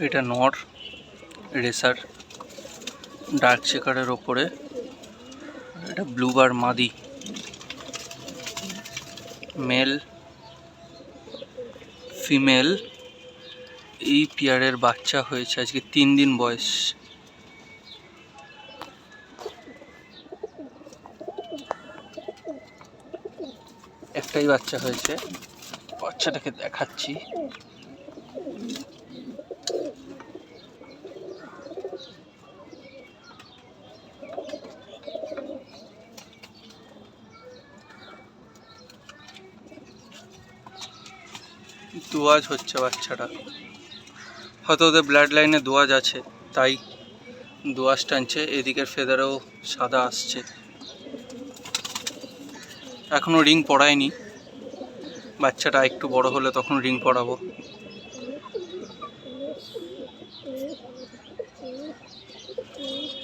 এটা নর racer dark চেকারের ওপরে, এটা ব্লুবার মাদি, মেল ফিমেল। এই পেয়ারের বাচ্চা হয়েছে আজকে 3 দিন বয়স। একটাই বাচ্চা হয়েছে, বাচ্চাটাকে দেখাচ্ছি। দোয়াজ হচ্ছে বাচ্চাটা, হয়তো ওদের ব্লাড লাইনে দোয়াজ আছে তাই দোয়াজ টানছে। এদিকের ফেদারেও সাদা আসছে। এখনো রিং পরায়নি, বাচ্চাটা একটু বড় হলে তখন রিং পরাবো।